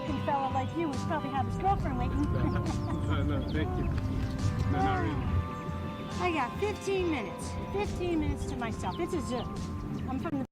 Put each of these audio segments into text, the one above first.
good-looking fella like you would probably have his girlfriend waiting. No, thank you. No, not really. I got 15 minutes. 15 minutes to myself. It's a zoo. I'm from the...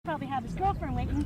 probably have his girlfriend waiting.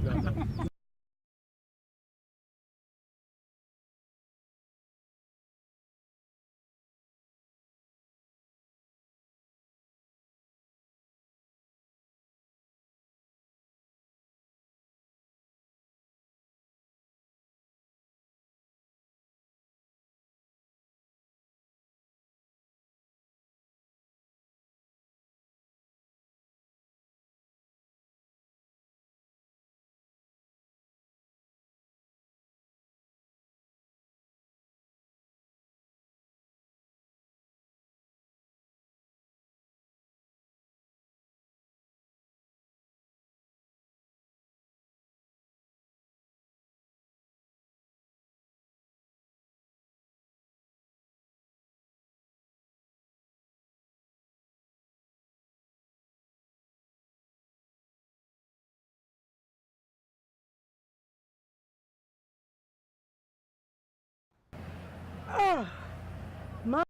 Mom.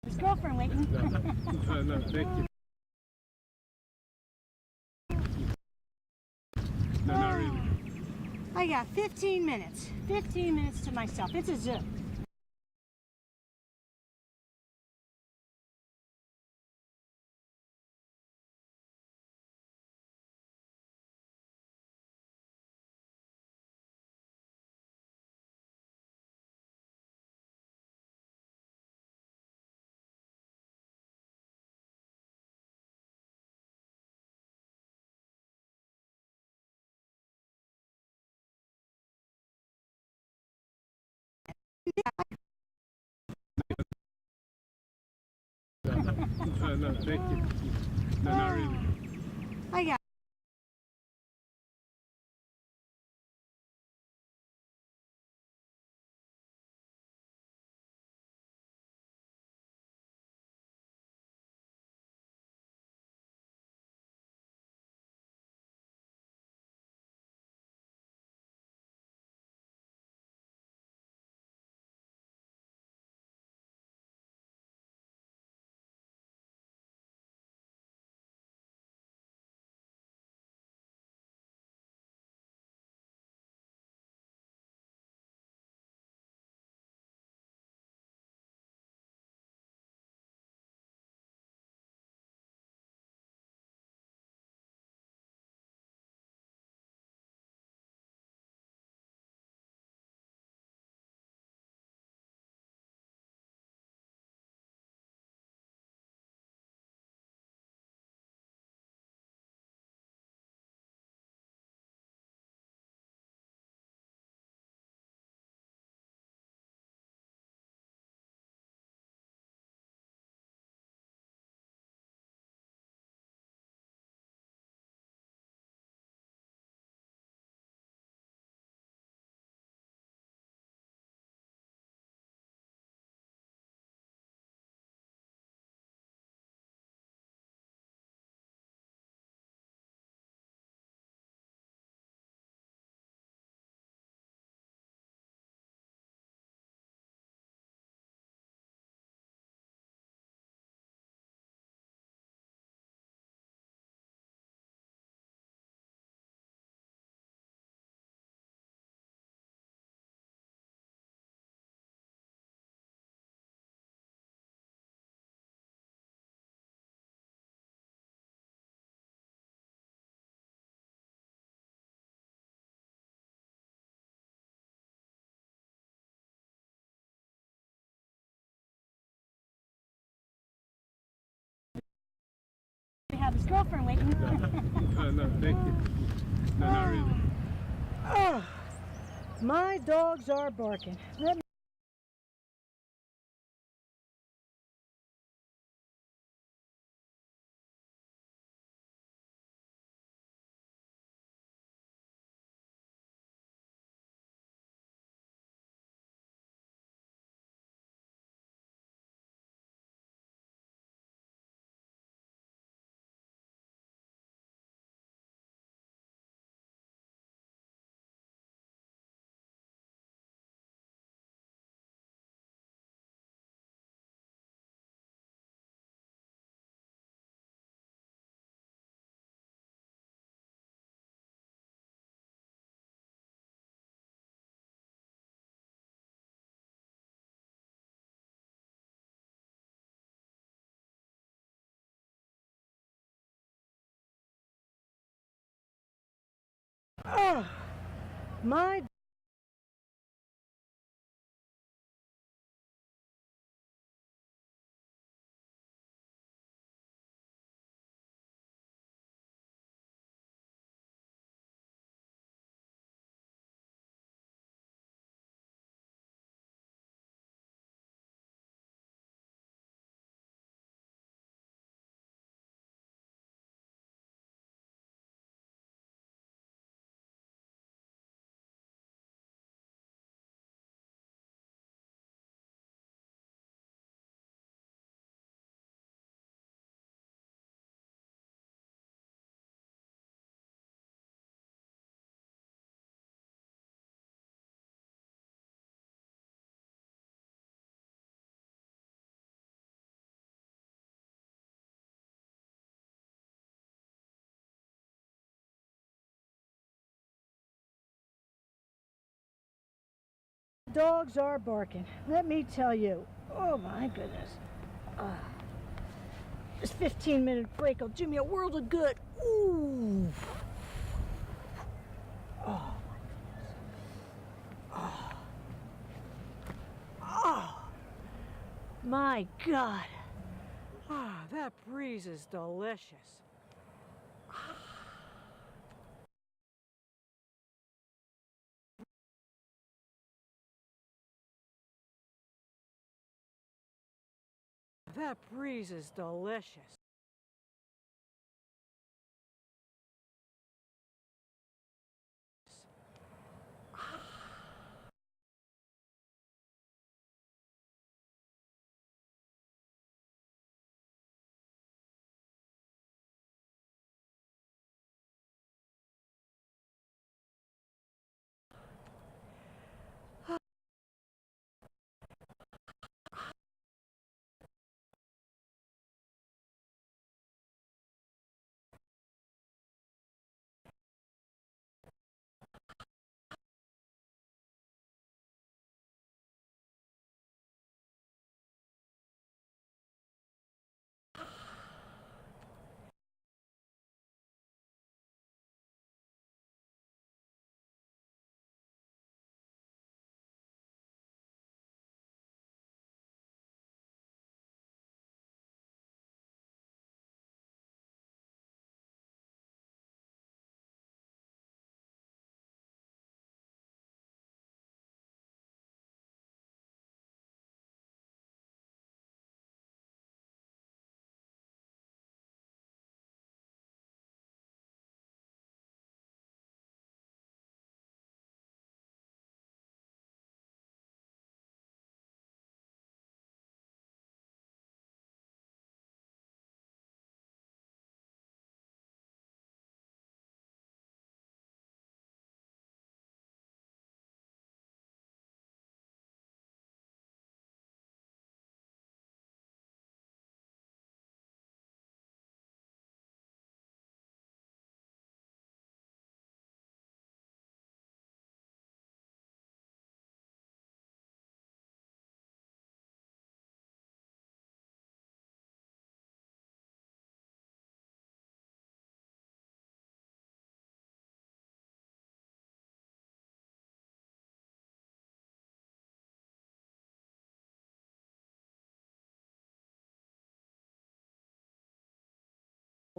His girlfriend waiting. No, thank you. No, not really. I got 15 minutes. 15 minutes to myself. It's a zoo. No, thank you. No, not really. I got have his girlfriend waiting. No, thank you. No, not really. Oh, my dogs are barking. Let me Oh, my dogs are barking. Let me tell you. Oh my goodness. This 15-minute break will do me a world of good. Ooh. Oh my goodness. Oh my God. Ah, that breeze is delicious. That breeze is delicious.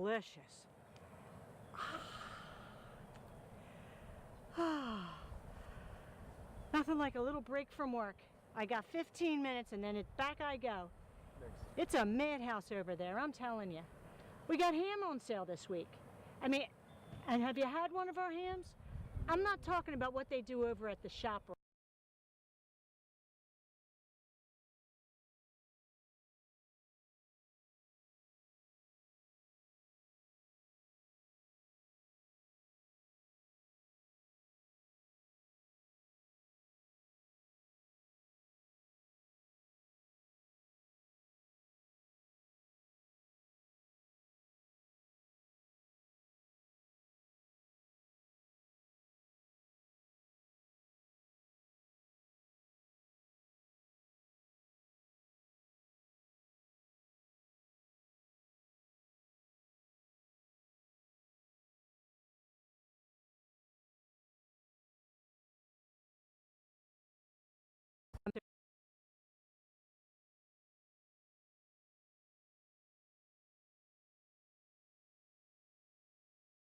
Delicious. Nothing like a little break from work. I got 15 minutes and then back I go. It's a madhouse over there, I'm telling you. We got ham on sale this week. I mean, and have you had one of our hams? I'm not talking about what they do over at the shop.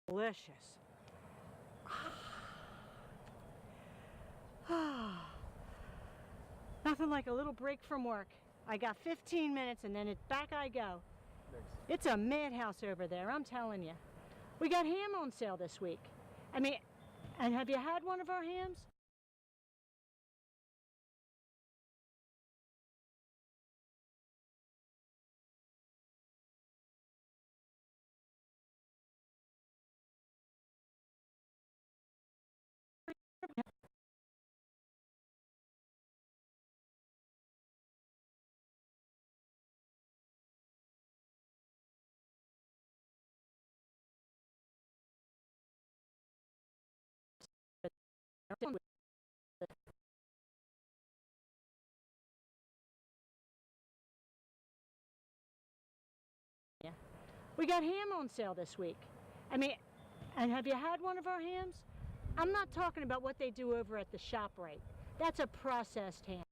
Delicious. Nothing like a little break from work. I got 15 minutes and then back I go. It's a madhouse over there, I'm telling you. We got ham on sale this week. I mean, and have you had one of our hams? We got ham on sale this week. I mean, and have you had one of our hams? I'm not talking about what they do over at the shop right. That's a processed ham.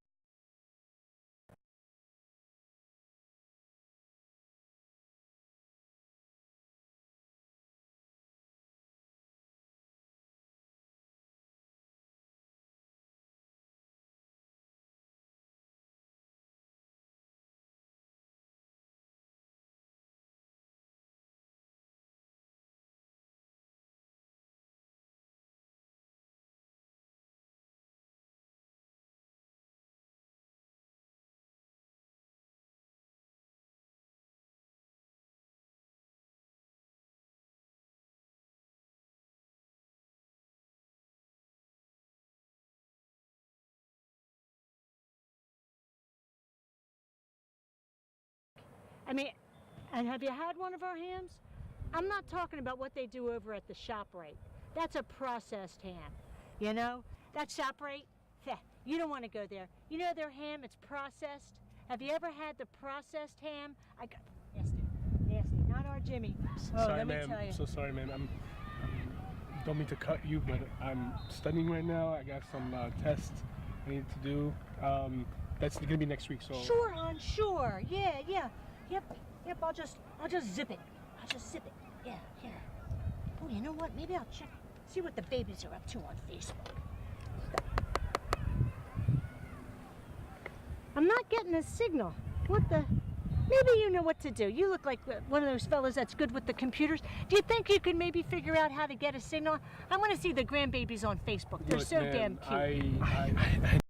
I mean, and have you had one of our hams? I'm not talking about what they do over at the shop right. That's a processed ham. You know, that shop right, you don't want to go there. You know their ham, it's processed. Have you ever had the processed ham? I got nasty, not our Jimmy. Oh, Sorry, let me ma'am. tell you. So sorry, ma'am. Don't mean to cut you, but I'm studying right now. I got some tests I need to do. That's gonna be next week. So Sure, hon, sure. Yeah. Yep. I'll just zip it. I'll just zip it. Yeah, here. Oh, you know what? Maybe I'll see what the babies are up to on Facebook. I'm not getting a signal. What the? Maybe you know what to do. You look like one of those fellas that's good with the computers. Do you think you could maybe figure out how to get a signal? I want to see the grandbabies on Facebook. They're look, so ma'am, damn cute. I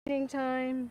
Time.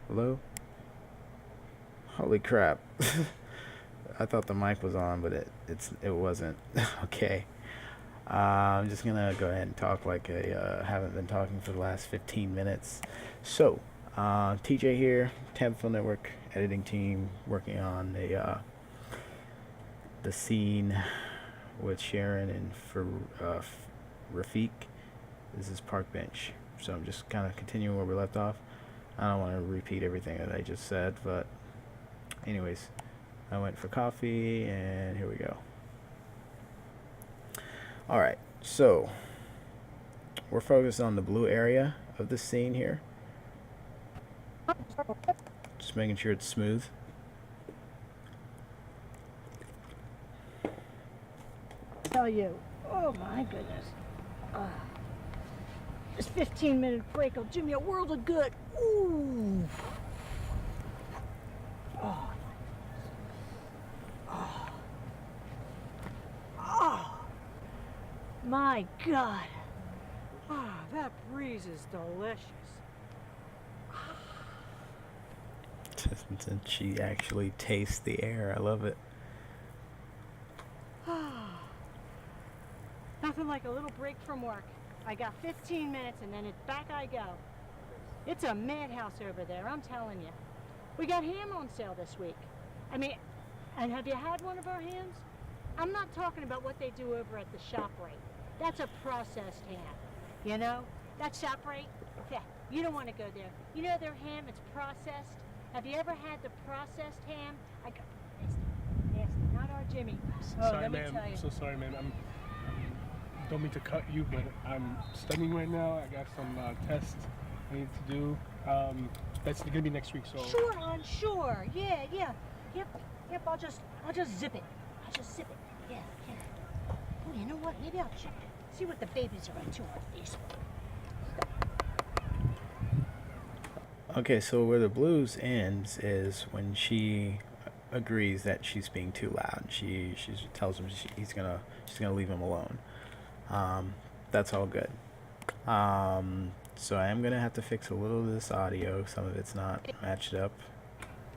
Hello? Holy crap. I thought the mic was on, but it wasn't. Okay. I'm just gonna go ahead and talk like I haven't been talking for the last 15 minutes. So, TJ here, Tampa Film Network editing team, working on the scene with Sharon and for Rafiq. This is Park Bench. So I'm just kind of continuing where we left off. I don't want to repeat everything that I just said, but anyways, I went for coffee and here we go. Alright, so we're focused on the blue area of the scene here. Just making sure it's smooth. Tell you, oh my goodness. This 15-minute break will do me a world of good. Ooh. Oh. Oh. Oh. My God. Ah, that breeze is delicious. Since she actually tastes the air, I love it. Nothing like a little break from work. I got 15 minutes and then back I go. It's a madhouse over there, I'm telling you. We got ham on sale this week. I mean, and have you had one of our hams? I'm not talking about what they do over at the shop rate. That's a processed ham, you know? That shop rate, yeah, you don't want to go there. You know their ham, it's processed. Have you ever had the processed ham? Nasty, not our Jimmy. Oh, Sorry, let me ma'am. tell you. So sorry, ma'am. Don't mean to cut you, but I'm studying right now. I got some tests I need to do. That's gonna be next week. So Sure, on sure. Yeah. Yep. I'll just zip it. I'll just zip it. Yeah. Oh, you know what? Maybe I'll check it. See what the babies are up to on Facebook. Okay, so where the blues ends is when she agrees that she's being too loud. She tells him she's gonna leave him alone. That's all good. So I am gonna have to fix a little of this audio. Some of it's not matched up.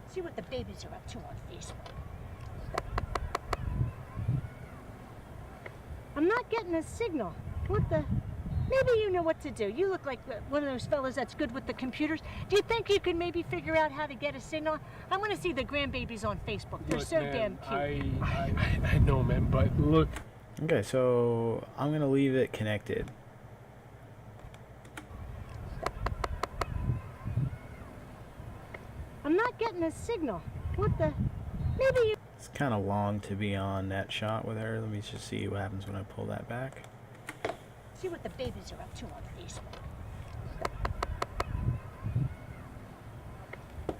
See what the babies are up to on Facebook. I'm not getting a signal. What the? Maybe you know what to do. You look like one of those fellas that's good with the computers. Do you think you could maybe figure out how to get a signal? I want to see the grandbabies on Facebook. They're look, so ma'am, damn cute. I know, man, but look. Okay, so I'm gonna leave it connected. I'm not getting a signal. What the? Maybe you It's kind of long to be on that shot with her. Let me just see what happens when I pull that back. see what the babies are up to on Facebook.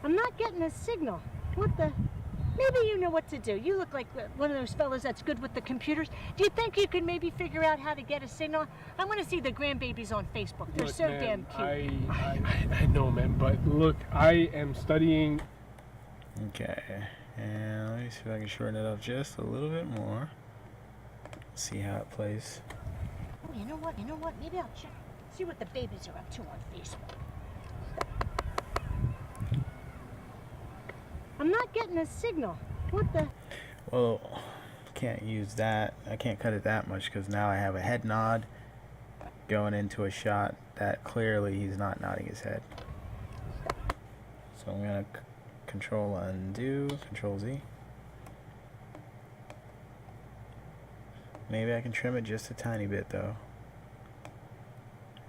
I'm not getting a signal. What the? Maybe you know what to do. You look like one of those fellas that's good with the computers. Do you think you could maybe figure out how to get a signal? I want to see the grandbabies on Facebook. They're Look, so man, damn cute. I know, man, but look, I am studying. Okay, and let me see if I can shorten it up just a little bit more. See how it plays. Oh, you know what? Maybe I'll check. See what the babies are up to on Facebook. I'm not getting a signal. What the? Well, can't use that. I can't cut it that much because now I have a head nod going into a shot that clearly he's not nodding his head. So I'm gonna control undo, control Z. Maybe I can trim it just a tiny bit though.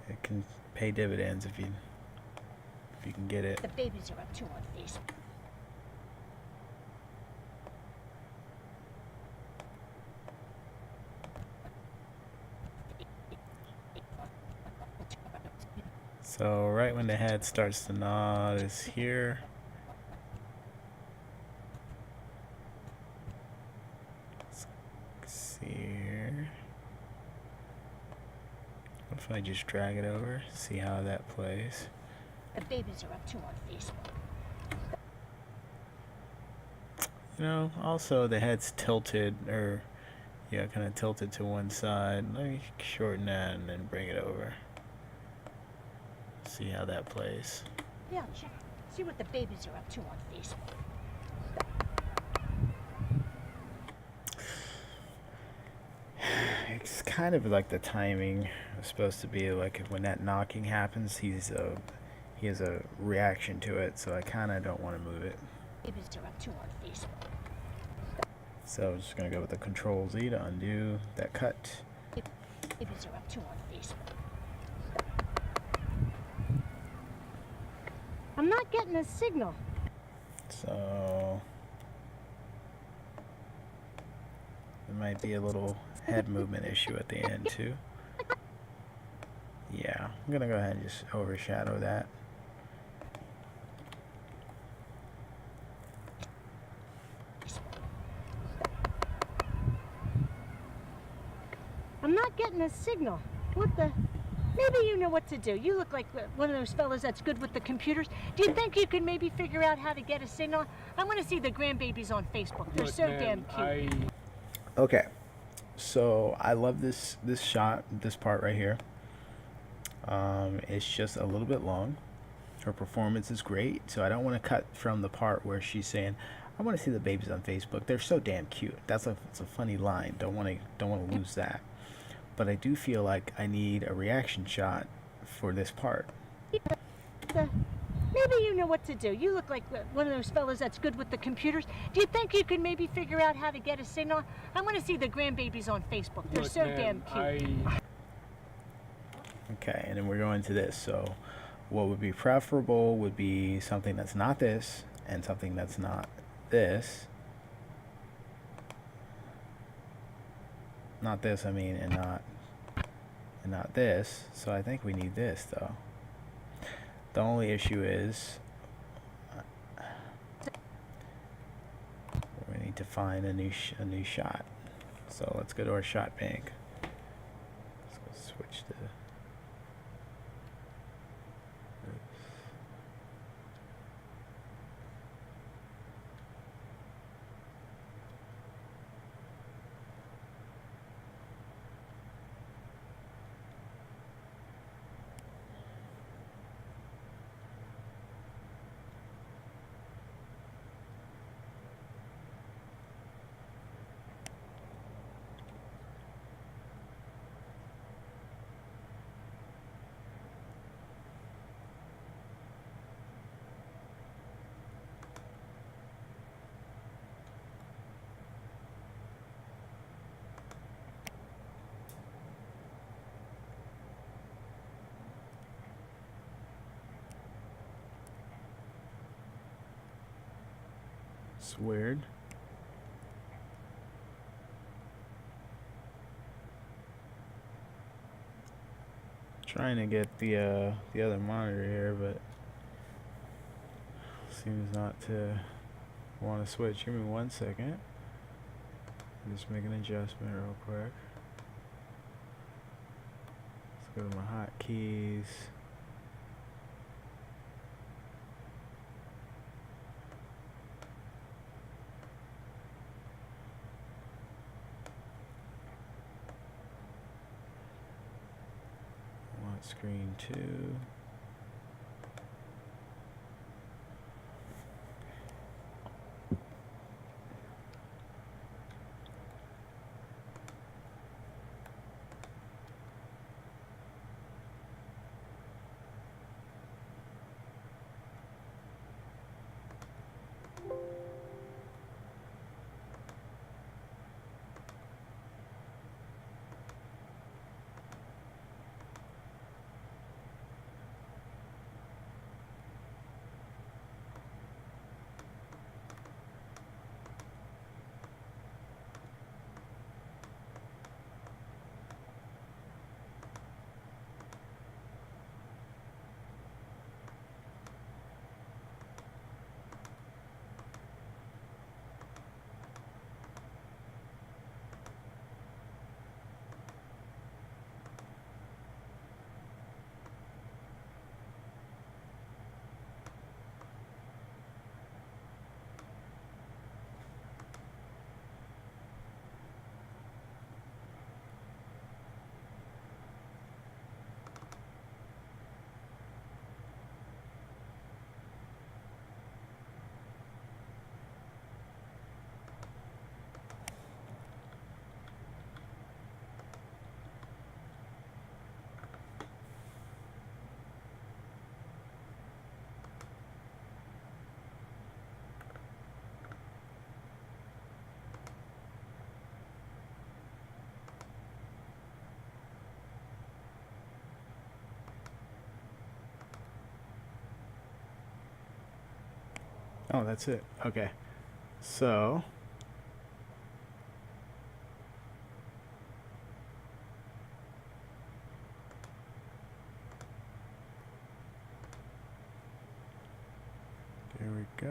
It can pay dividends if you can get it. The babies are up to on Facebook. So right when the head starts to nod is here. Let's see here. What if I just drag it over? See how that plays. The babies are up to on Facebook. You know, also the head's tilted, or yeah, kind of tilted to one side. Let me shorten that and then bring it over. See how that plays. Yeah, check. See what the babies are up to on Facebook. It's kind of like the timing is supposed to be like when that knocking happens, he has a reaction to it, so I kind of don't want to move it. Babies are up to on Facebook. So I'm just gonna go with the Control Z to undo that cut. Babies are up to on Facebook. I'm not getting a signal. So there might be a little head movement issue at the end too. Yeah, I'm gonna go ahead and just overshadow that. I'm not getting a signal. What the? Maybe you know what to do. You look like one of those fellas that's good with the computers. Do you think you could maybe figure out how to get a signal? I want to see the grandbabies on Facebook. They're Look, so man, damn cute. Okay, so I love this shot, this part right here. It's just a little bit long. Her performance is great, so I don't want to cut from the part where she's saying, "I want to see the babies on Facebook. They're so damn cute." It's a funny line. Don't want to lose that. But I do feel like I need a reaction shot for this part. Maybe you know what to do. You look like one of those fellas that's good with the computers. Do you think you could maybe figure out how to get a signal? I want to see the grandbabies on Facebook. They're Look, so man, damn cute. Okay, and then we're going to this. So what would be preferable would be something that's not this and something that's not this. Not this, I mean, and not this. So I think we need this though. The only issue is we need to find a new shot. So let's go to our shot bank. Let's go switch to. It's weird. trying to get the other monitor here, but seems not to want to switch. Give me 1 second. Just make an adjustment real quick. Let's go to my hotkeys. Want screen 2. Oh, that's it. Okay. So there we go.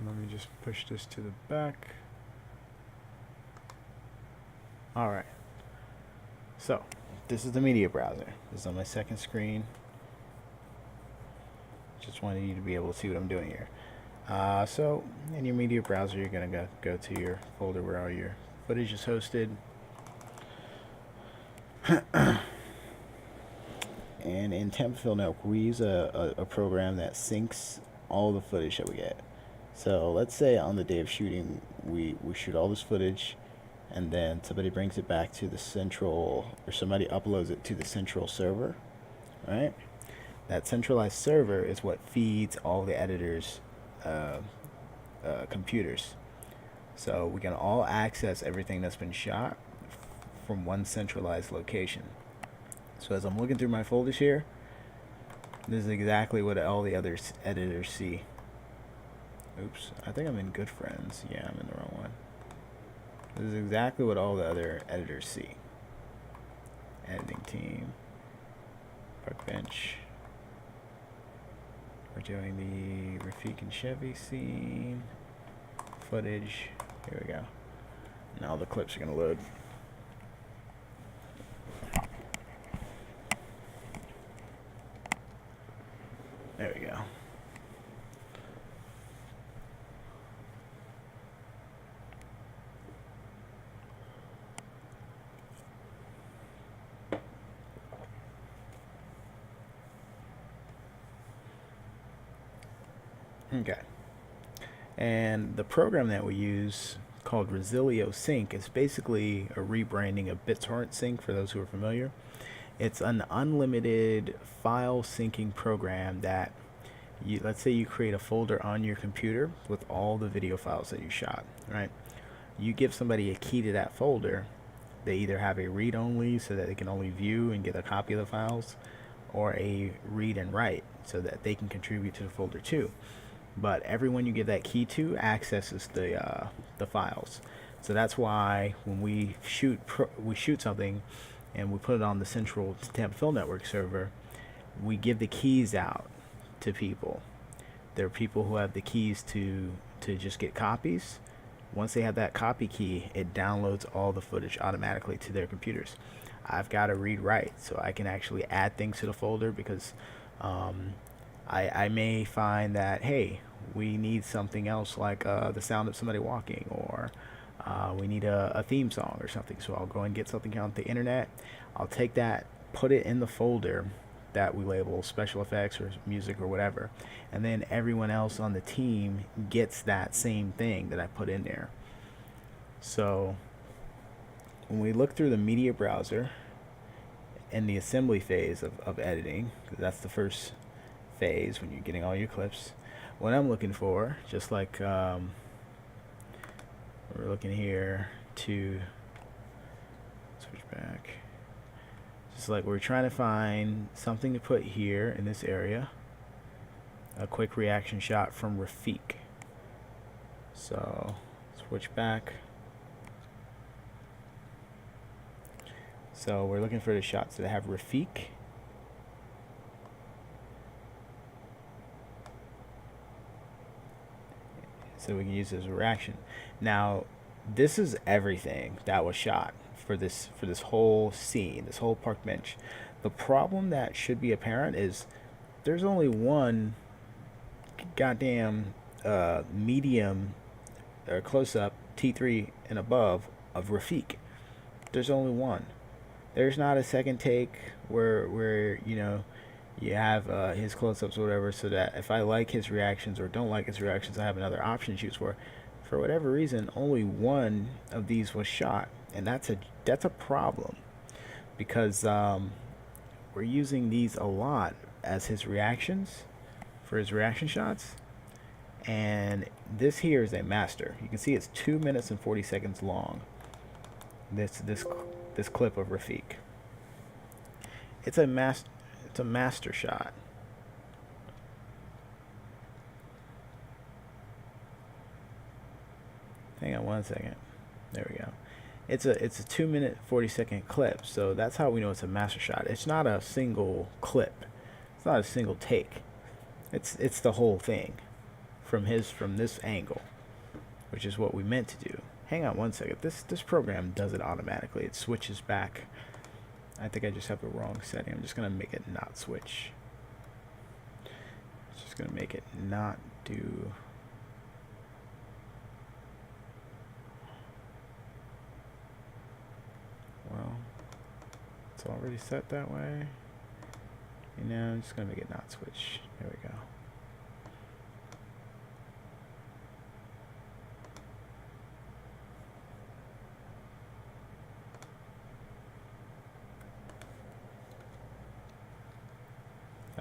Let me just push this to the back. All right. So this is the media browser. This is on my second screen. Just wanted you to be able to see what I'm doing here. So in your media browser, you're gonna go to your folder where all your footage is hosted. And in Tampa Film Network, we use a program that syncs all the footage that we get. So let's say on the day of shooting, we shoot all this footage, and then somebody brings it back to the central, or somebody uploads it to the central server, right? That centralized server is what feeds all the editors' computers. So we can all access everything that's been shot from one centralized location. So as I'm looking through my folders here, this is exactly what all the other editors see. Oops, I think I'm in Good Friends. Yeah, I'm in the wrong one. This is exactly what all the other editors see. Editing team, park bench. We're doing the Rafik and Chevy scene. Footage. Here we go. Now the clips are going to load. There we go. Okay. And the program that we use, called Resilio Sync, is basically a rebranding of BitTorrent Sync for those who are familiar. It's an unlimited file syncing program that let's say you create a folder on your computer with all the video files that you shot, right? You give somebody a key to that folder. They either have a read only so that they can only view and get a copy of the files, or a read and write so that they can contribute to the folder too. But everyone you give that key to accesses the files. So that's why when we shoot something and we put it on the central Tampa Film Network server, we give the keys out to people. There are people who have the keys to just get copies. Once they have that copy key, it downloads all the footage automatically to their computers. I've got to read write, so I can actually add things to the folder, because I may find that, hey, we need something else, like the sound of somebody walking, or we need a theme song or something. So I'll go and get something on the internet. I'll take that, put it in the folder that we label special effects or music or whatever, and then everyone else on the team gets that same thing that I put in there. So when we look through the media browser in the assembly phase of editing, 'cause that's the first phase when you're getting all your clips, what I'm looking for, just like we're looking here to switch back, just like we're trying to find something to put here in this area, a quick reaction shot from Rafik. So switch back. So we're looking for the shots that have Rafik. So we can use this as a reaction. Now, this is everything that was shot for this whole scene, this whole park bench. The problem that should be apparent is there's only one goddamn medium or close-up T3 and above of Rafik. There's only one. There's not a second take where you know, you have his close-ups or whatever, so that if I like his reactions or don't like his reactions, I have another option to choose for. For whatever reason, only one of these was shot, and that's a problem, because we're using these a lot as his reactions for his reaction shots, and this here is a master. You can see it's 2 minutes and 40 seconds long. This clip of Rafik. It's a master shot. Hang on one second. There we go. It's a 2 minute 40-second clip, so that's how we know it's a master shot. It's not a single clip. It's not a single take. It's the whole thing from this angle, which is what we meant to do. Hang on one second. This program does it automatically. It switches back. I think I just have the wrong setting. I'm just gonna make it not switch. It's just gonna make it not do. Well, it's already set that way. And now I'm just gonna make it not switch. There we go.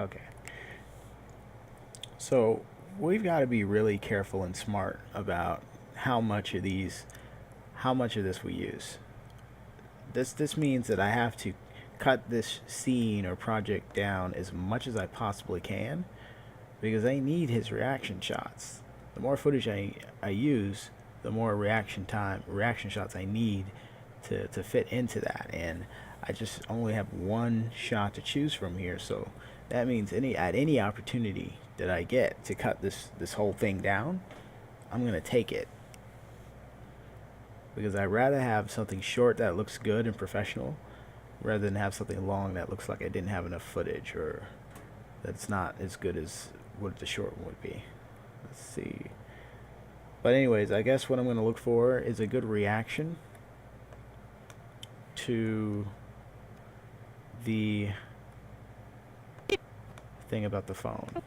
Okay. So we've got to be really careful and smart about how much of this we use. This means that I have to cut this scene or project down as much as I possibly can, because I need his reaction shots. The more footage I use, the more reaction shots I need to fit into that, and I just only have one shot to choose from here. So that means at any opportunity that I get to cut this whole thing down, I'm gonna take it, because I'd rather have something short that looks good and professional rather than have something long that looks like I didn't have enough footage, or that's not as good as what the short one would be. Let's see. But anyways, I guess what I'm gonna look for is a good reaction to the thing about the phone.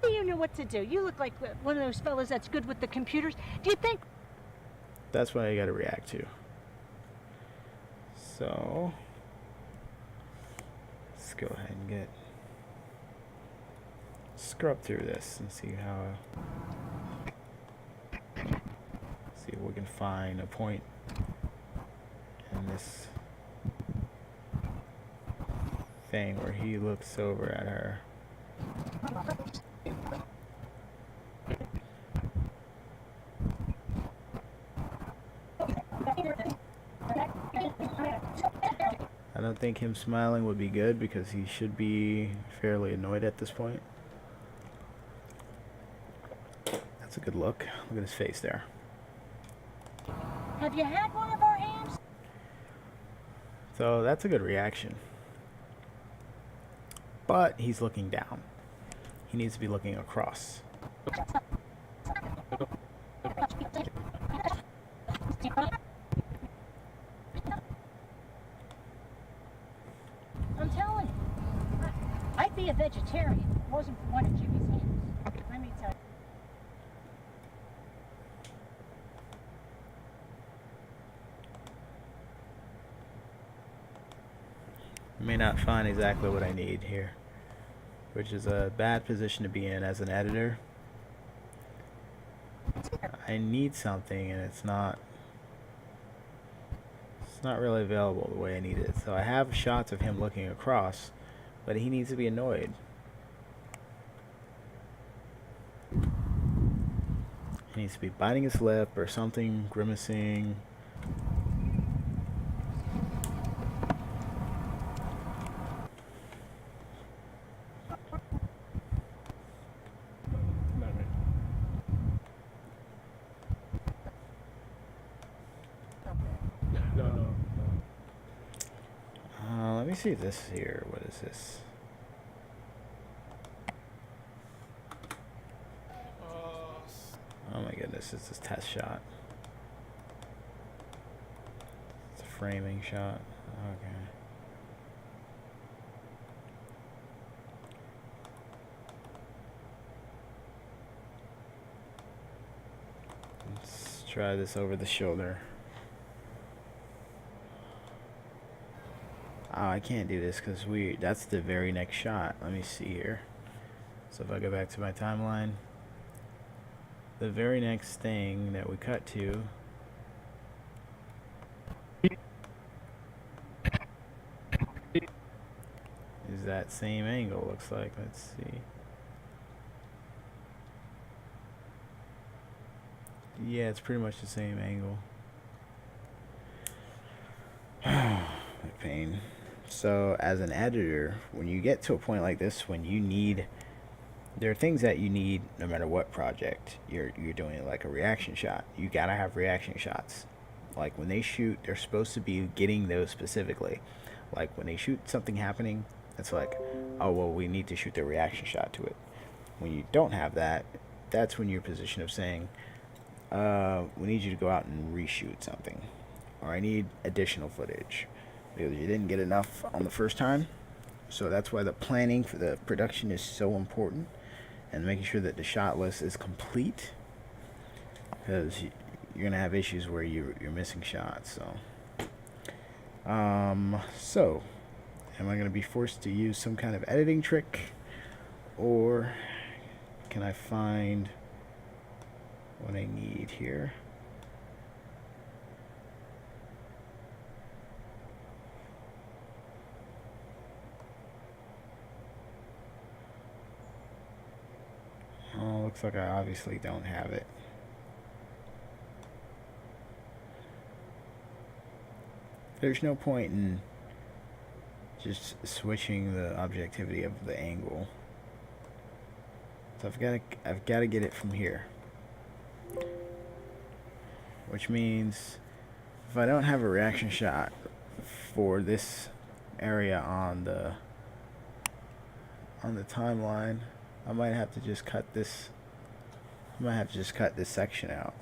You know what to do. You look like one of those fellas that's good with the computers. Do you think? That's what I gotta react to. So let's go ahead and scrub through this and see if we can find a point in this thing where he looks over at her. I don't think him smiling would be good because he should be fairly annoyed at this point. That's a good look. Look at his face there. Have you had one of our hams? So that's a good reaction. But he's looking down. He needs to be looking across. I'm telling you, I'd be a vegetarian if it wasn't for one of Jimmy's hams. Let me tell you. May not find exactly what I need here, which is a bad position to be in as an editor. I need something and it's not really available the way I need it. So I have shots of him looking across, but he needs to be annoyed. He needs to be biting his lip or something, grimacing. Not right. No. Let me see this here. What is this? Oh my goodness, it's this test shot. It's a framing shot. Okay. Let's try this over the shoulder. Oh, I can't do this because that's the very next shot. Let me see here. So if I go back to my timeline, the very next thing that we cut to is that same angle, looks like. Let's see. Yeah, it's pretty much the same angle. What pain. So as an editor, when you get to a point like this, when you need, there are things that you need no matter what project you're doing, like a reaction shot. You gotta have reaction shots. Like when they shoot, they're supposed to be getting those specifically. Like when they shoot something happening, it's like, oh well, we need to shoot the reaction shot to it. When you don't have that, that's when you're in a position of saying, we need you to go out and reshoot something, or I need additional footage because you didn't get enough on the first time. So that's why the planning for the production is so important, and making sure that the shot list is complete, because you're gonna have issues where you're missing shots. So am I gonna be forced to use some kind of editing trick, or can I find what I need here? Oh, looks like I obviously don't have it. There's no point in just switching the objectivity of the angle. So I've got to get it from here. Which means if I don't have a reaction shot for this area on the timeline, I might have to just cut this. I might have to just cut this section out.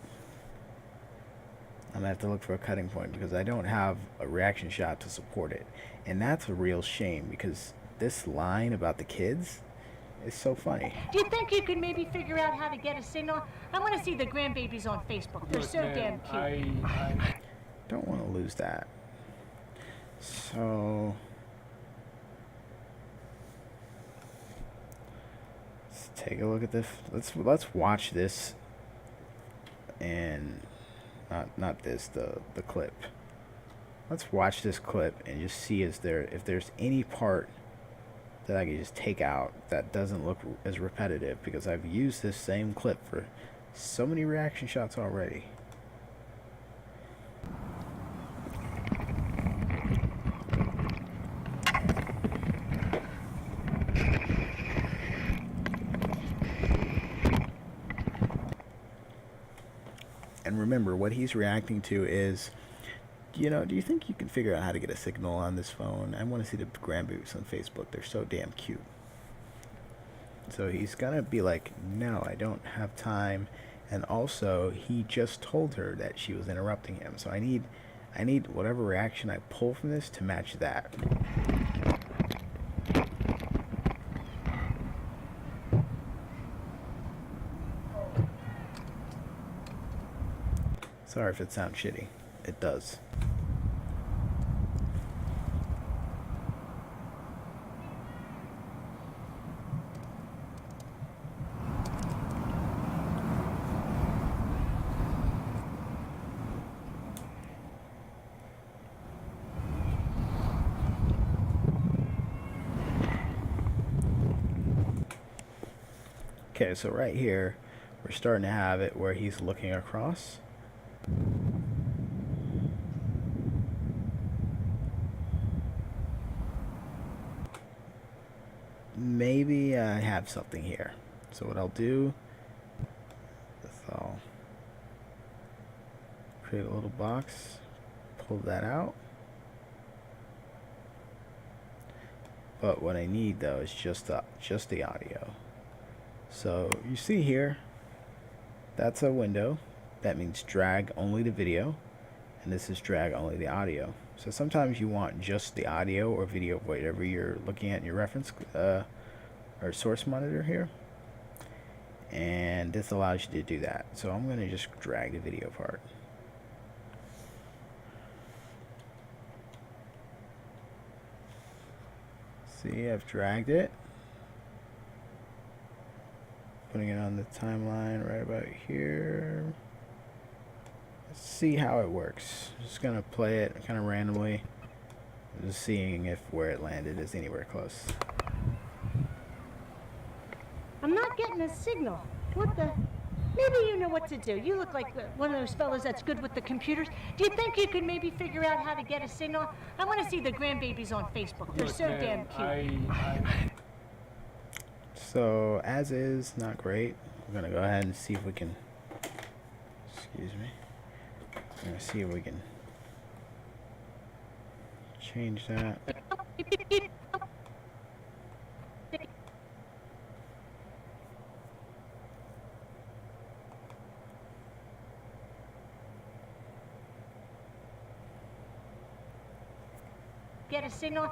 I'm gonna have to look for a cutting point because I don't have a reaction shot to support it, and that's a real shame because this line about the kids is so funny. Do you think you could maybe figure out how to get a signal? I want to see the grandbabies on Facebook. They're Look, so man, damn cute. I Don't want to lose that. So let's take a look at this. Let's watch this, and not this, the clip. Let's watch this clip and just see if there's any part that I can just take out that doesn't look as repetitive, because I've used this same clip for so many reaction shots already. And remember, what he's reacting to is, you know, do you think you can figure out how to get a signal on this phone? I want to see the grandbabies on Facebook. They're so damn cute. So he's gonna be like, no, I don't have time. And also, he just told her that she was interrupting him. So I need whatever reaction I pull from this to match that. Sorry if it sounds shitty. It does. Okay, so right here, we're starting to have it where he's looking across. Maybe I have something here. So what I'll do is I'll create a little box, pull that out. But what I need though is just the audio. So you see here, that's a window. That means drag only the video, and this is drag only the audio. So sometimes you want just the audio or video, whatever you're looking at in your reference or source monitor here. And this allows you to do that. So I'm going to just drag the video part. See, I've dragged it. Putting it on the timeline right about here. Let's see how it works. Just gonna play it kind of randomly. Just seeing if where it landed is anywhere close. I'm not getting a signal. What the? Maybe you know what to do. You look like one of those fellas that's good with the computers. Do you think you could maybe figure out how to get a signal? I want to see the grandbabies on Facebook. They're so damn cute. So, as is, not great. We're going to go ahead and see if we can, excuse me. We're going to see if we can change that. Get a signal.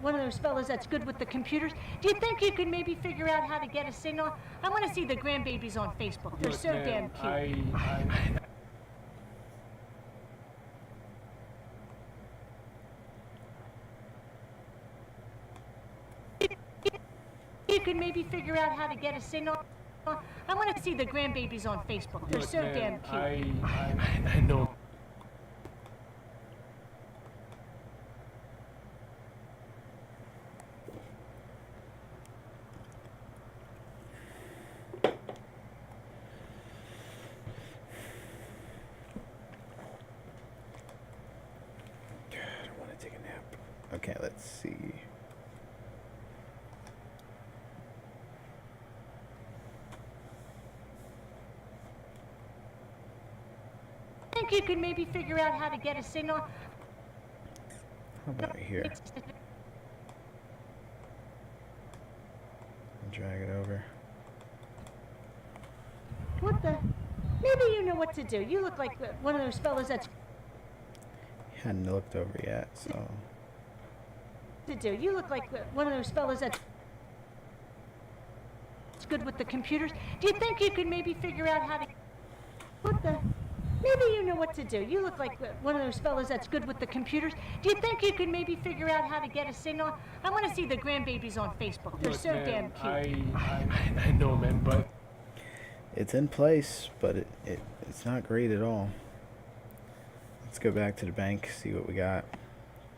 One of those fellas that's good with the computers. Do you think you could maybe figure out how to get a signal? I want to see the grandbabies on Facebook. They're so damn cute. You could maybe figure out how to get a signal. I want to see the grandbabies on Facebook. They're so damn cute. I know. Okay, let's see. I think you could maybe figure out how to get a signal. How about here? Drag it over. What the? Maybe you know what to do. You look like one of those fellas that's Hadn't looked over yet, so. You look like one of those fellas that's good with the computers. Do you think you could maybe figure out how to? What the? Maybe you know what to do. You look like one of those fellas that's good with the computers. Do you think you could maybe figure out how to get a signal? I want to see the grandbabies on Facebook. They're so damn cute. I know, man, but It's in place, but it's not great at all. Let's go back to the bank, see what we got.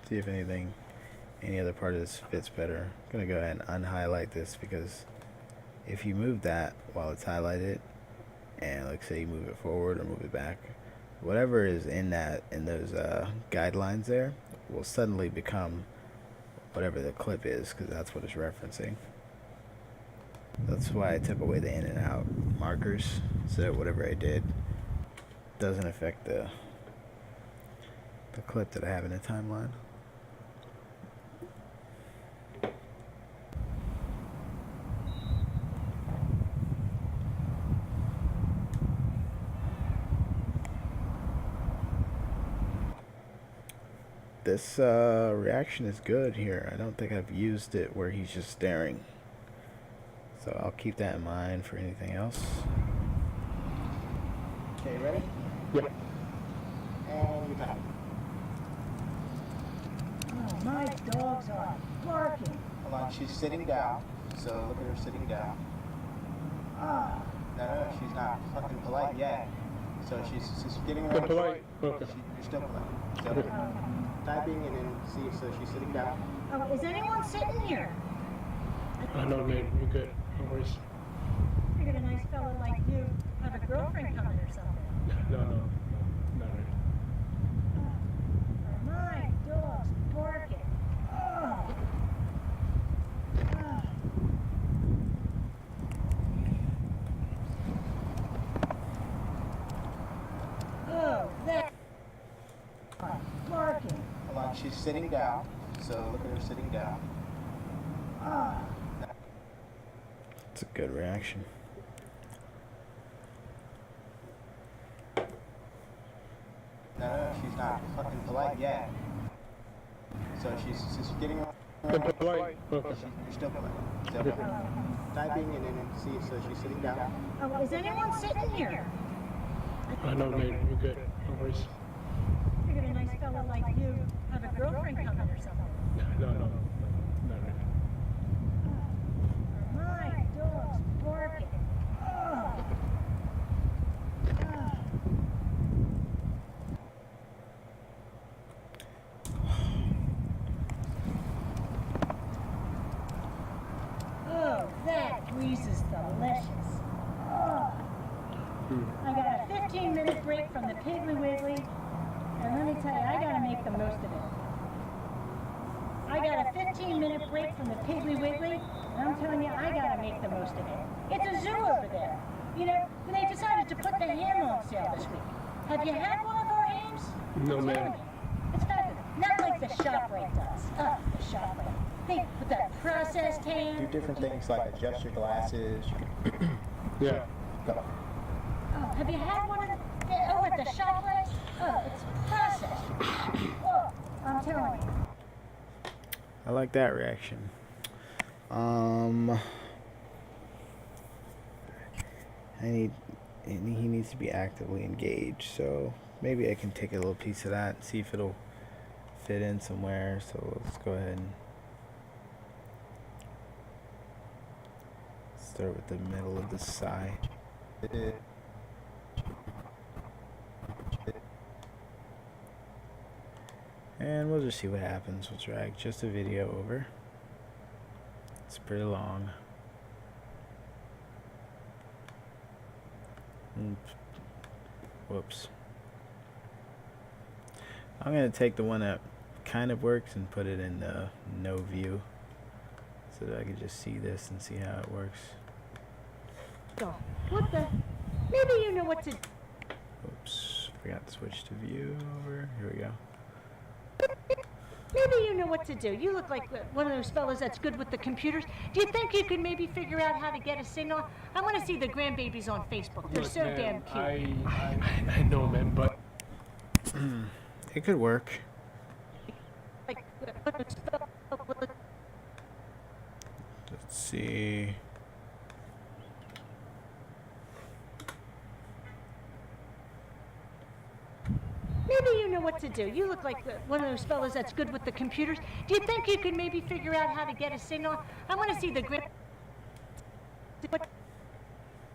See if any other part of this fits better. I'm going to go ahead and unhighlight this because if you move that while it's highlighted, and like say you move it forward or move it back, whatever is in those guidelines there will suddenly become whatever the clip is, because that's what it's referencing. That's why I took away the in and out markers, so that whatever I did doesn't affect the clip that I have in the timeline. This reaction is good here. I don't think I've used it where he's just staring. So I'll keep that in mind for anything else. Okay, ready? Yep. And you're back. Oh, my dogs are barking. Hold on, she's sitting down. So look at her sitting down. Ah. No, she's not fucking polite yet. So she's getting I'm ready. polite. Okay. You're still polite. So Okay. typing and then see, so she's sitting down. Oh, is anyone sitting here? I know, man. You're good. No worries. Figured a nice fella like you have a girlfriend coming or something. No. Not right. My dog's barking. Oh. Oh. Oh, that barking. Hold on, she's sitting down. So look at her sitting down. Oh. It's a good reaction. No, she's not fucking polite yet. So she's getting I'm ready. polite. Okay. You're still polite. So Okay. typing and then see, so she's sitting down. Oh, is anyone sitting here? I know, man. You're good. No worries. Figured a nice fella like you have a girlfriend coming or something. No. Not right. My dog's barking. Oh. Oh. Oh, that grease is delicious. Oh. I got a 15-minute break from the Piggly Wiggly, and let me tell you, I gotta make the most of it. I got a 15-minute break from the Piggly Wiggly, and I'm telling you, I gotta make the most of it. It's a zoo over there. You know, they decided to put the ham on sale this week. Have you had one of our hams? No, I'm ma'am. telling you, it's fabulous. Not like the ShopRite does. Oh, the ShopRite. They put that processed Do ham. different things like adjust your glasses. You can Yeah. go. Oh, have you had one of the, over at the ShopRite? Oh, it's processed. Oh, I'm telling you. I like that reaction. He needs to be actively engaged, so maybe I can take a little piece of that and see if it'll fit in somewhere. So let's go ahead and start with the middle of the sigh. And we'll just see what happens. We'll drag just a video over. It's pretty long. Whoops. I'm going to take the one that kind of works and put it in the no view so that I can just see this and see how it works. Oh, what the? Maybe you know what to. Oops. Forgot to switch to view over. Here we go. Maybe you know what to do. You look like one of those fellas that's good with the computers. Do you think you could maybe figure out how to get a signal? I want to see the grandbabies on Facebook. They're Look, so man, damn cute. I know, man, but It could work. Like, Let's see. maybe you know what to do. You look like one of those fellas that's good with the computers. Do you think you could maybe figure out how to get a signal? I want to see the what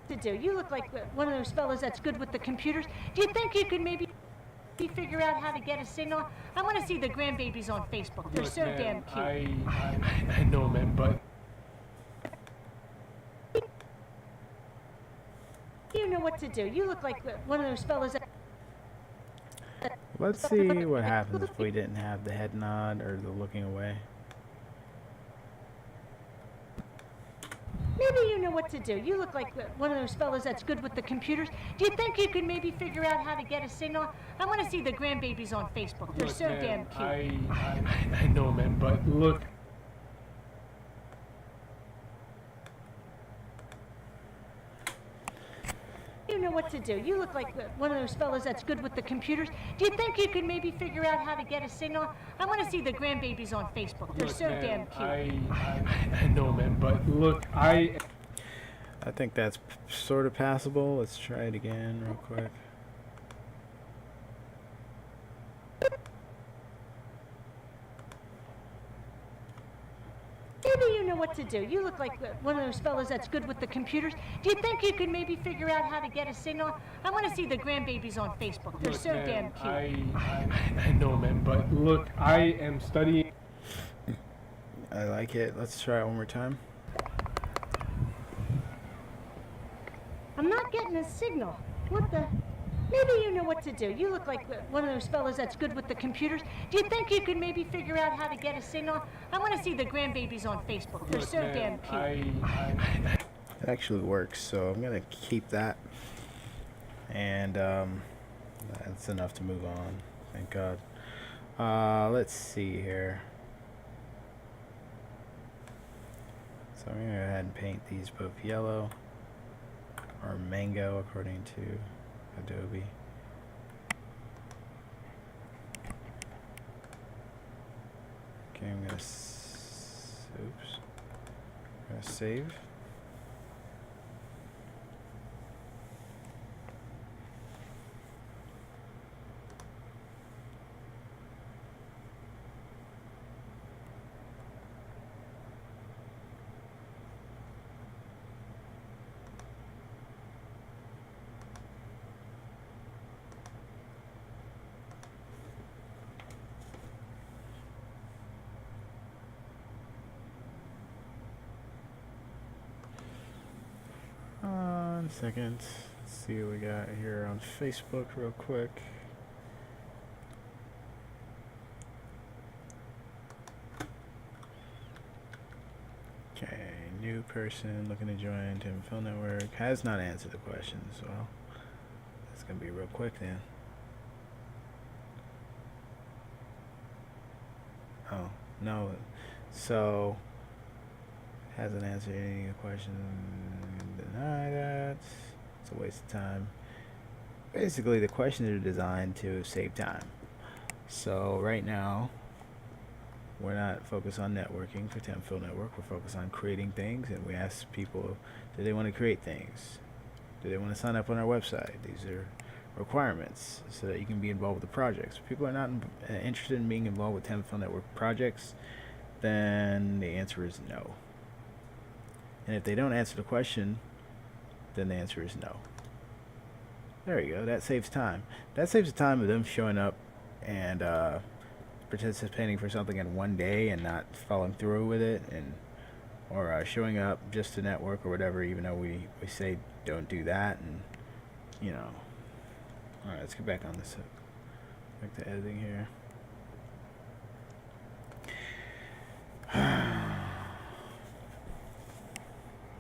to do. You look like one of those fellas that's good with the computers. Do you think you could maybe figure out how to get a signal? I want to see the grandbabies on Facebook. They're look, so man, damn cute. I know, man, but You know what to do. You look like one of those fellas that. Let's see what happens if we didn't have the head nod or the looking away. Maybe you know what to do. You look like one of those fellas that's good with the computers. Do you think you could maybe figure out how to get a signal? I want to see the grandbabies on Facebook. They're Look, so man, damn cute. I know, man, but look. You know what to do. You look like one of those fellas that's good with the computers. Do you think you could maybe figure out how to get a signal? I want to see the grandbabies on Facebook. They're Look, so man, damn cute. I know, man, but look, I think that's sort of passable. Let's try it again real quick. Maybe you know what to do. You look like one of those fellas that's good with the computers. Do you think you could maybe figure out how to get a signal? I want to see the grandbabies on Facebook. They're look, so man, damn cute. I know, man, but look, I am studying. I like it. Let's try it one more time. I'm not getting a signal. What the? Maybe you know what to do. You look like one of those fellas that's good with the computers. Do you think you could maybe figure out how to get a signal? I want to see the grandbabies on Facebook. They're Look, so man, damn cute. It actually works, so I'm gonna keep that. And that's enough to move on. Thank God. Let's see here. So I'm gonna go ahead and paint these both yellow or mango according to Adobe. Okay, I'm gonna oops. I'm gonna save. One second. Let's see what we got here on Facebook real quick. Okay, new person looking to join Tampa Film Network has not answered the questions. Well, that's gonna be real quick then. Oh, no. So hasn't answered any questions. Deny that. It's a waste of time. Basically, the questions are designed to save time. So right now, we're not focused on networking for Tampa Film Network. We're focused on creating things, and we ask people, do they want to create things? Do they want to sign up on our website? These are requirements so that you can be involved with the projects. If people are not interested in being involved with Tampa Film Network projects, then the answer is no. And if they don't answer the question, then the answer is no. There you go. That saves time. That saves the time of them showing up and participating for something in one day and not following through with it, and or showing up just to network or whatever, even though we say don't do that. And you know. All right, let's get back on this. Back to editing here.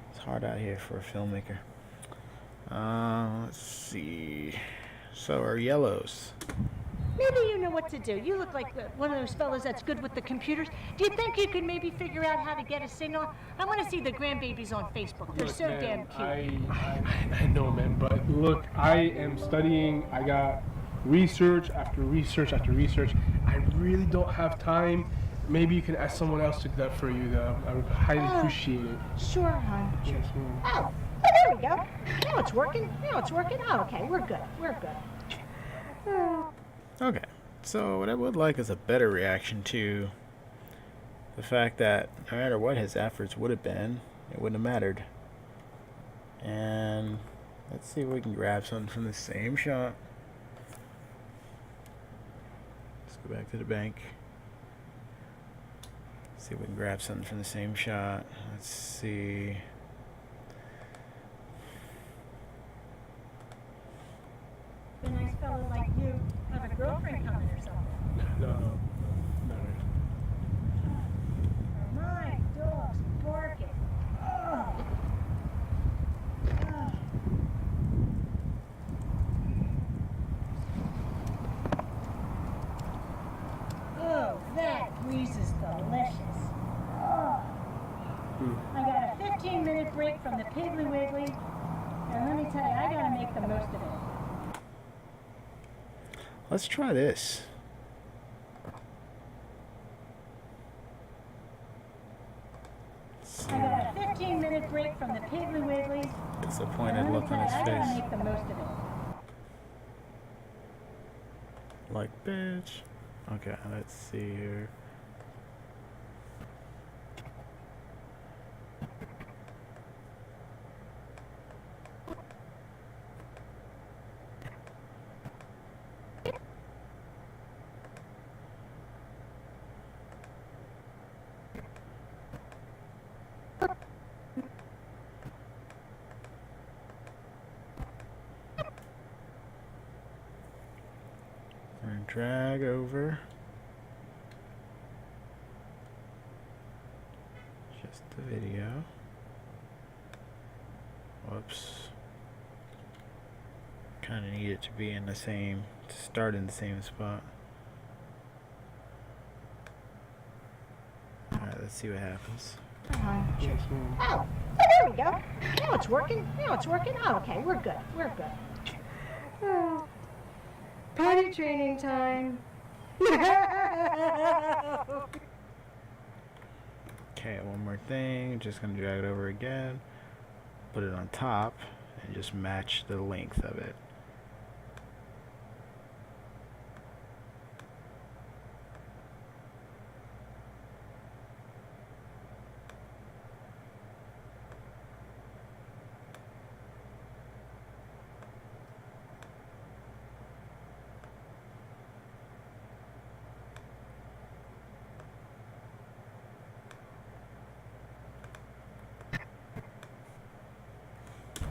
It's hard out here for a filmmaker. Let's see. So our yellows. Maybe you know what to do. You look like one of those fellas that's good with the computers. Do you think you could maybe figure out how to get a signal? I want to see the grandbabies on Facebook. They're Look, so man, damn cute. I know, man, but look, I am studying. I got research after research after research. I really don't have time. Maybe you can ask someone else to do that for you, though. I would highly appreciate it. Sure, hon. Yes, ma'am. Oh, there we go. Now it's working. Now it's working. Oh, okay, we're good. We're good. Okay, so what I would like is a better reaction to the fact that no matter what his efforts would have been, it wouldn't have mattered. And let's see if we can grab something from the same shot. Let's go back to the bank. See if we can grab something from the same shot. Let's see. A nice fellow like you have a girlfriend coming or something. No. My dog's barking. Oh. I got a 15-minute break from the Piggly Wiggly, and let me tell you, I gotta make the most of it. Let's try this. I got a 15-minute break from the Piggly Wiggly, Disappointed and let me look tell on you, his I gotta face. make the most of it. Like, bitch. Okay, let's see here. And drag over. Just the video. Whoops. Kind of need it to be in the same, to start in the same spot. Alright, let's see what happens. Oh, there we go. Now it's working. Now it's working. Oh, okay, we're good. We're good. Oh, potty training time. Okay, one more thing. Just gonna drag it over again. Put it on top and just match the length of it.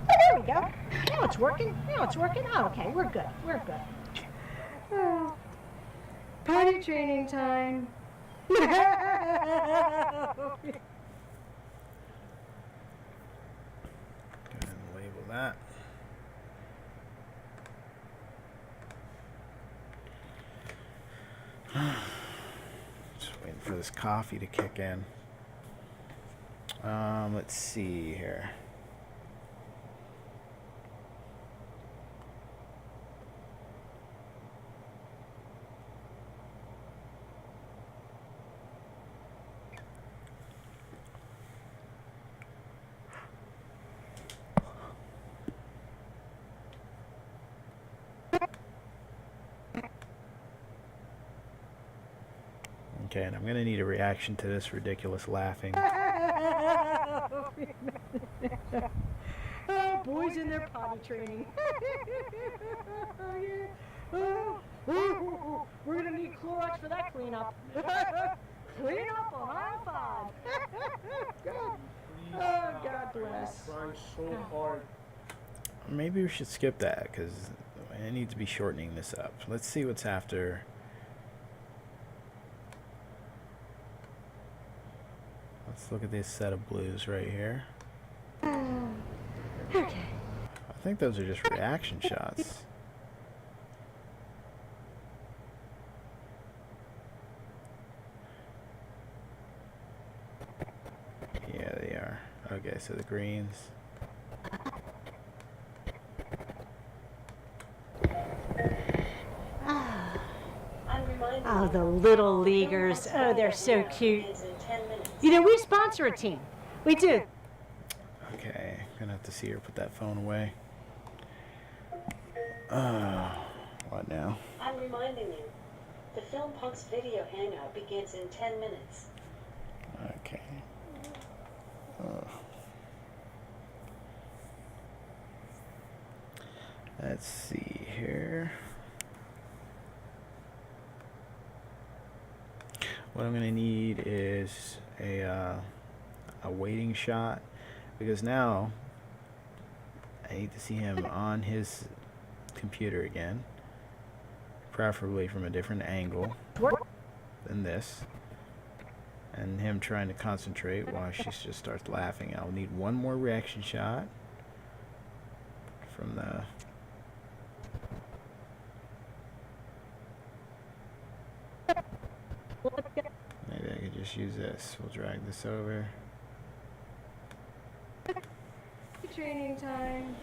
There we go. Now it's working. Now it's working. Oh, okay, we're good. We're good. Oh, potty training time. Go ahead and label that. Just waiting for this coffee to kick in. Let's see here. Okay, and I'm gonna need a reaction to this ridiculous laughing. Oh, boys in their potty training. Oh, yeah. Oh, we're gonna need Clorox for that cleanup. Clean up on aisle 5. Oh, God bless. Trying so hard. Maybe we should skip that because I need to be shortening this up. Let's see what's after. Let's look at this set of blues right here. Okay. I think those are just reaction shots. Yeah, they are. Okay, so the greens. Oh, the little leaguers. Oh, they're so cute. You know, we sponsor a team. We do. Okay, gonna have to see her put that phone away. What now? I'm reminding you, the Film Punks video hangout begins in 10 minutes. Okay. Let's see here. What I'm gonna need is a waiting shot, because now I need to see him on his computer again, preferably from a different angle than this, and him trying to concentrate while she just starts laughing. I'll need one more reaction shot from the maybe I could just use this. We'll drag this over. Training time.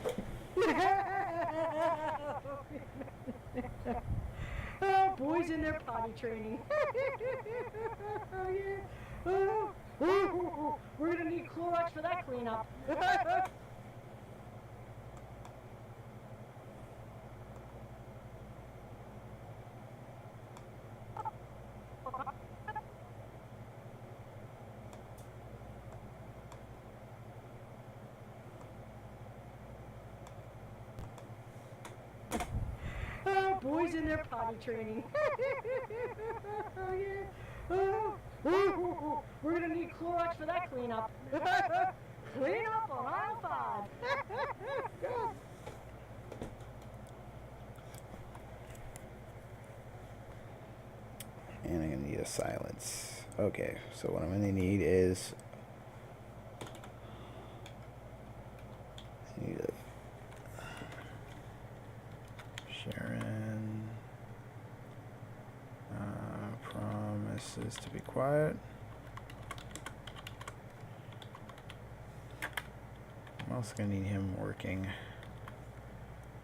Oh, boys in their potty training. Oh, yeah. We're gonna need Clorox for that cleanup. Oh, boys in their potty training. Oh, yeah. We're gonna need Clorox for that cleanup. Clean up on aisle 5. And I'm gonna need a silence. Okay, so what I'm gonna need is I need a Sharon promises to be quiet. I'm also gonna need him working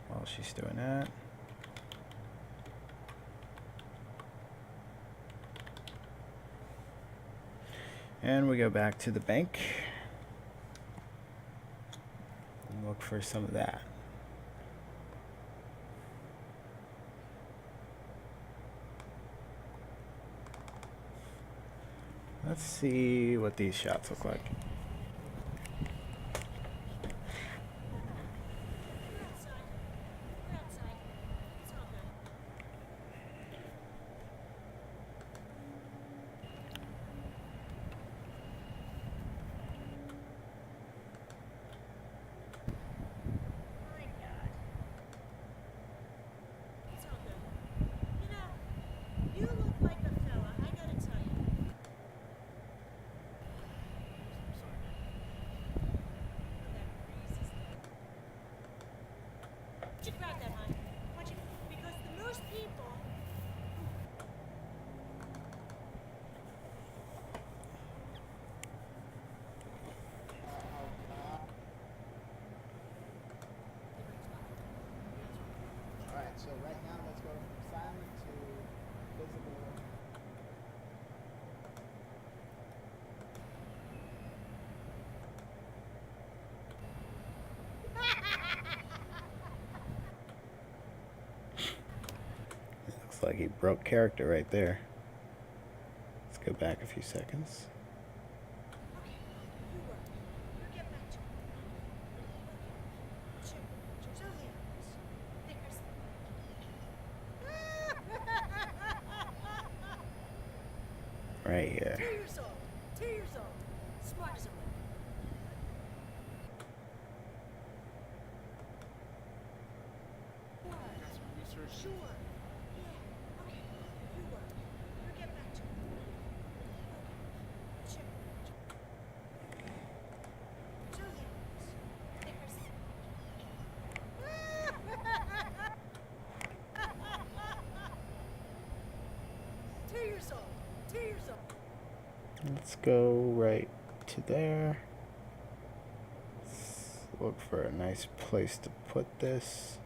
while she's doing that. And we go back to the bank and look for some of that. Let's see what these shots look like. You look like a fella, I gotta tell you. Why'd you grab that, hon? Why'd you? Because the most people. Alright, so right now let's go from silent to visible. Looks like he broke character right there. Let's go back a few seconds. Okay, you work. You get back to it. Two hands. Thickers. Right here. 2 years old. 2 years old. Smart as a whip. Sure. Yeah. Okay. You work. You get back to it. Okay. Check. Two hands. Thickers. 2 years old. 2 years old. Let's go right to there. Let's look for a nice place to put this.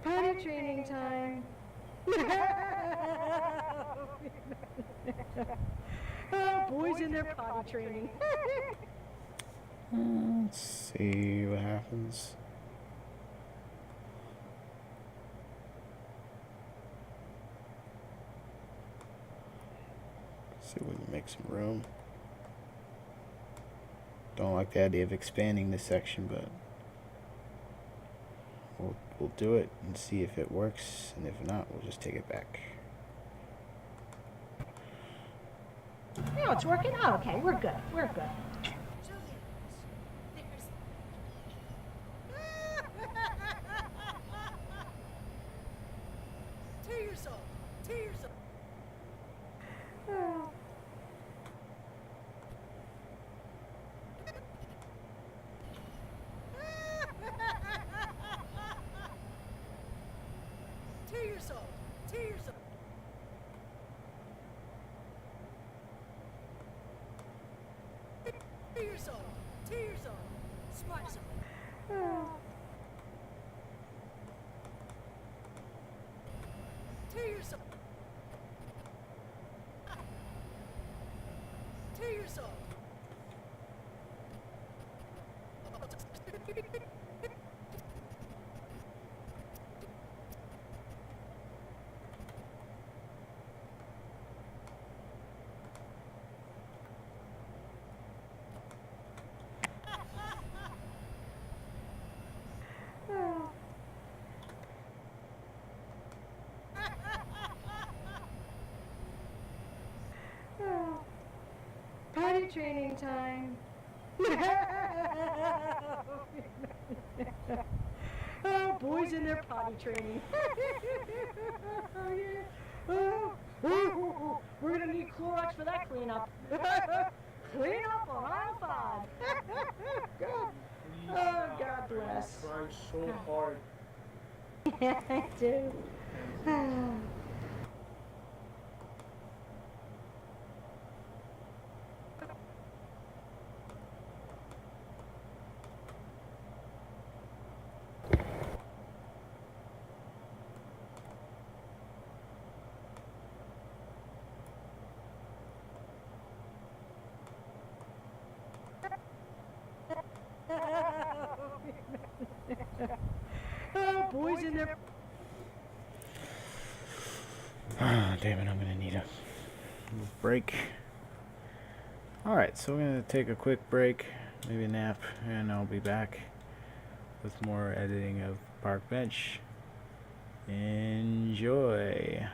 Potty training time. Oh, boys in their potty training. Let's see what happens. See if we can make some room. Don't like the idea of expanding this section, but we'll do it and see if it works, and if not, we'll just take it back. Oh, it's working? Oh, okay, we're good. We're good. Two years old. 2 years old. years old. 2 years old. Smart son. 2 years old. 2 years old. Potty training time. Oh, boys in their potty training. Oh, yeah. We're gonna need Clorox for that cleanup. Clean up on aisle 5. God. Oh, God bless. I'm trying so hard. Yeah, I do. Oh, boys in their... Damn it, I'm gonna need a break. Alright, so we're gonna take a quick break, maybe a nap, and I'll be back with more editing of Park Bench. Enjoy.